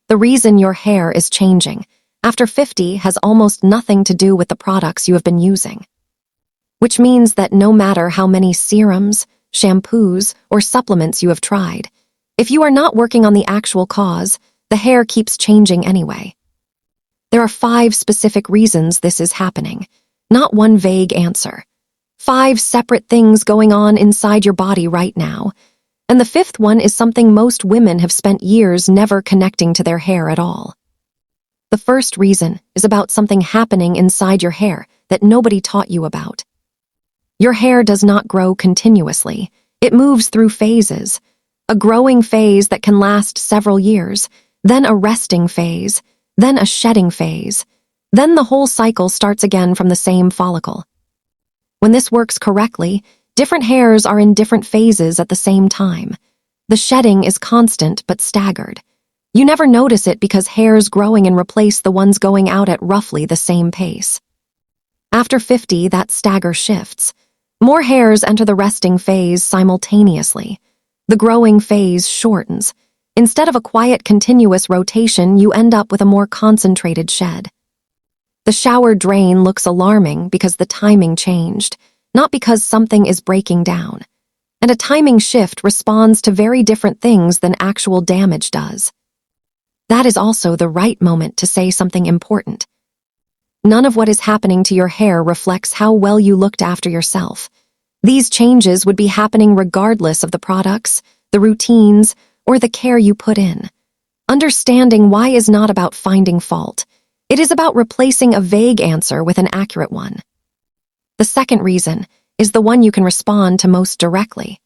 The reason your hair is changing after 50 has almost nothing to do with the products you have been using. Which means that no matter how many serums, shampoos, or supplements you have tried, if you are not working on the actual cause, the hair keeps changing anyway. There are 5 specific reasons this is happening, not one vague answer. 5 separate things going on inside your body right now, and the 5th one is something most women have spent years never connecting to their hair at all. The first reason is about something happening inside your hair that nobody taught you about. Your hair does not grow continuously. It moves through phases. A growing phase that can last several years, then a resting phase, then a shedding phase. Then the whole cycle starts again from the same follicle. When this works correctly, different hairs are in different phases at the same time. The shedding is constant but staggered. You never notice it because hairs growing and replace the ones going out at roughly the same pace. After 50, that stagger shifts. More hairs enter the resting phase simultaneously. The growing phase shortens. Instead of a quiet, continuous rotation, you end up with a more concentrated shed. The shower drain looks alarming because the timing changed, not because something is breaking down. And a timing shift responds to very different things than actual damage does. That is also the right moment to say something important. None of what is happening to your hair reflects how well you looked after yourself. These changes would be happening regardless of the products, the routines, or the care you put in. Understanding why is not about finding fault. It is about replacing a vague answer with an accurate one. The second reason is the one you can respond to most directly.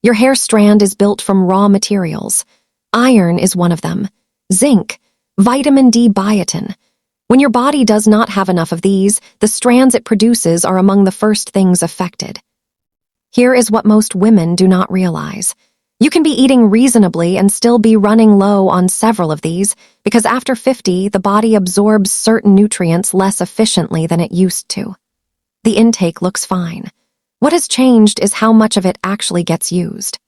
Your hair strand is built from raw materials. Iron is one of them. Zinc, vitamin D, biotin. When your body does not have enough of these, the strands it produces are among the first things affected. Here is what most women do not realize. You can be eating reasonably and still be running low on several of these because after 50, the body absorbs certain nutrients less efficiently than it used to. The intake looks fine. What has changed is how much of it actually gets used.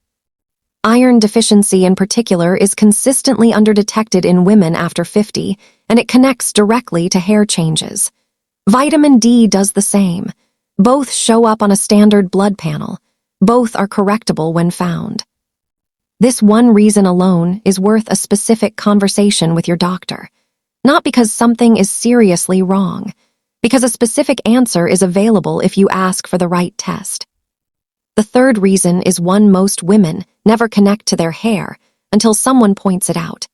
Iron deficiency in particular is consistently underdetected in women after 50, and it connects directly to hair changes. Vitamin D does the same. Both show up on a standard blood panel. Both are correctable when found. This one reason alone is worth a specific conversation with your doctor. Not because something is seriously wrong, because a specific answer is available if you ask for the right test. The third reason is one most women never connect to their hair until someone points it out.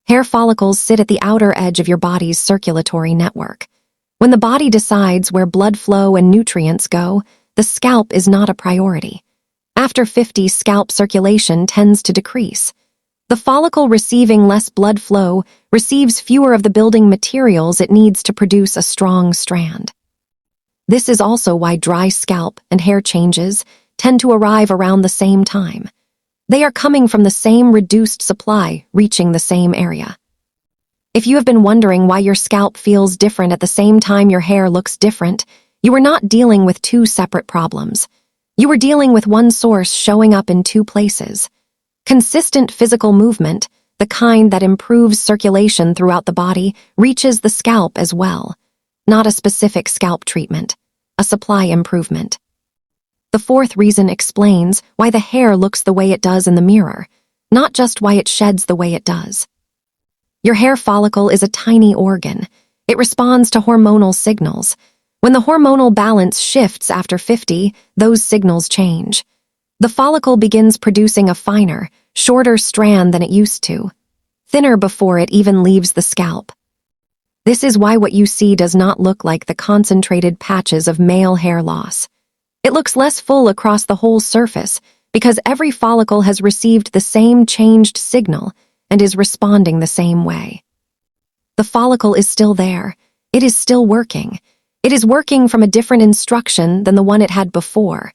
Hair follicles sit at the outer edge of your body's circulatory network. When the body decides where blood flow and nutrients go, the scalp is not a priority. After 50, scalp circulation tends to decrease. The follicle receiving less blood flow receives fewer of the building materials it needs to produce a strong strand. This is also why dry scalp and hair changes tend to arrive around the same time. They are coming from the same reduced supply, reaching the same area. If you have been wondering why your scalp feels different at the same time your hair looks different, you are not dealing with 2 separate problems. You are dealing with one source showing up in 2 places. Consistent physical movement, the kind that improves circulation throughout the body, reaches the scalp as well. Not a specific scalp treatment, a supply improvement. The fourth reason explains why the hair looks the way it does in the mirror, not just why it sheds the way it does. Your hair follicle is a tiny organ. It responds to hormonal signals. When the hormonal balance shifts after 50, those signals change. The follicle begins producing a finer, shorter strand than it used to, thinner before it even leaves the scalp. This is why what you see does not look like the concentrated patches of male hair loss. It looks less full across the whole surface because every follicle has received the same changed signal and is responding the same way. The follicle is still there. It is still working. It is working from a different instruction than the one it had before.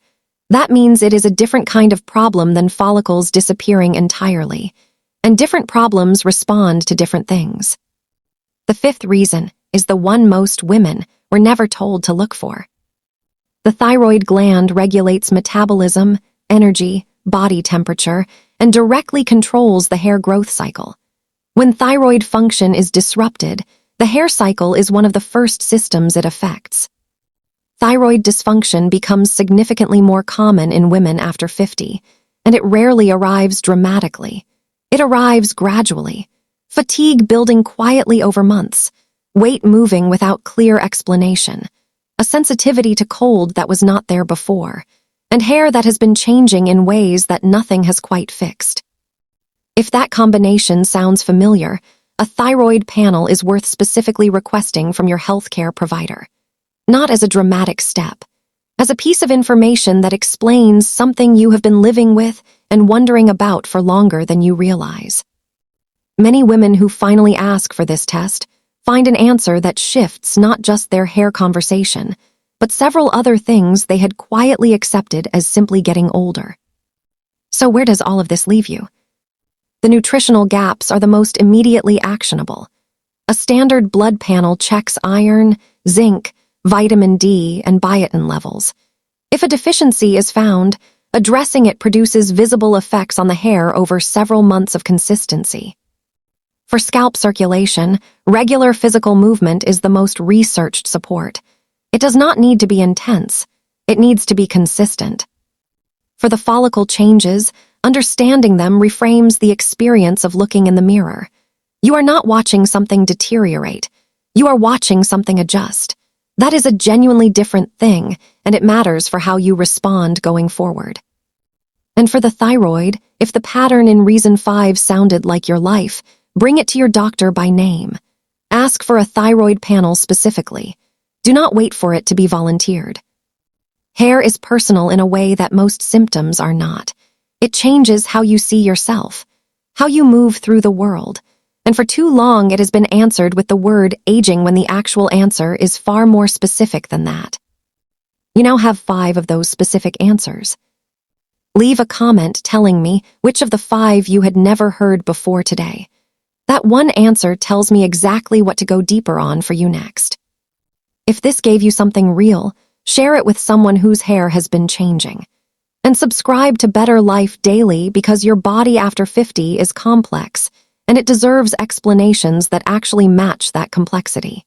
That means it is a different kind of problem than follicles disappearing entirely, and different problems respond to different things. The fifth reason is the one most women were never told to look for. The thyroid gland regulates metabolism, energy, body temperature, and directly controls the hair growth cycle. When thyroid function is disrupted, the hair cycle is one of the first systems it affects. Thyroid dysfunction becomes significantly more common in women after 50, and it rarely arrives dramatically. It arrives gradually, fatigue building quietly over months, weight moving without clear explanation, a sensitivity to cold that was not there before, and hair that has been changing in ways that nothing has quite fixed. If that combination sounds familiar, a thyroid panel is worth specifically requesting from your healthcare provider. Not as a dramatic step, as a piece of information that explains something you have been living with and wondering about for longer than you realize. Many women who finally ask for this test find an answer that shifts not just their hair conversation, but several other things they had quietly accepted as simply getting older. So where does all of this leave you? The nutritional gaps are the most immediately actionable. A standard blood panel checks iron, zinc, vitamin D, and biotin levels. If a deficiency is found, addressing it produces visible effects on the hair over several months of consistency. For scalp circulation, regular physical movement is the most researched support. It does not need to be intense. It needs to be consistent. For the follicle changes, understanding them reframes the experience of looking in the mirror. You are not watching something deteriorate. You are watching something adjust. That is a genuinely different thing, and it matters for how you respond going forward. And for the thyroid, if the pattern in Reason 5 sounded like your life, bring it to your doctor by name. Ask for a thyroid panel specifically. Do not wait for it to be volunteered. Hair is personal in a way that most symptoms are not. It changes how you see yourself, how you move through the world, and for too long it has been answered with the word aging when the actual answer is far more specific than that. You now have 5 of those specific answers. Leave a comment telling me which of the 5 you had never heard before today. That one answer tells me exactly what to go deeper on for you next. If this gave you something real, share it with someone whose hair has been changing. And subscribe to Better Life Daily because your body after 50 is complex, and it deserves explanations that actually match that complexity.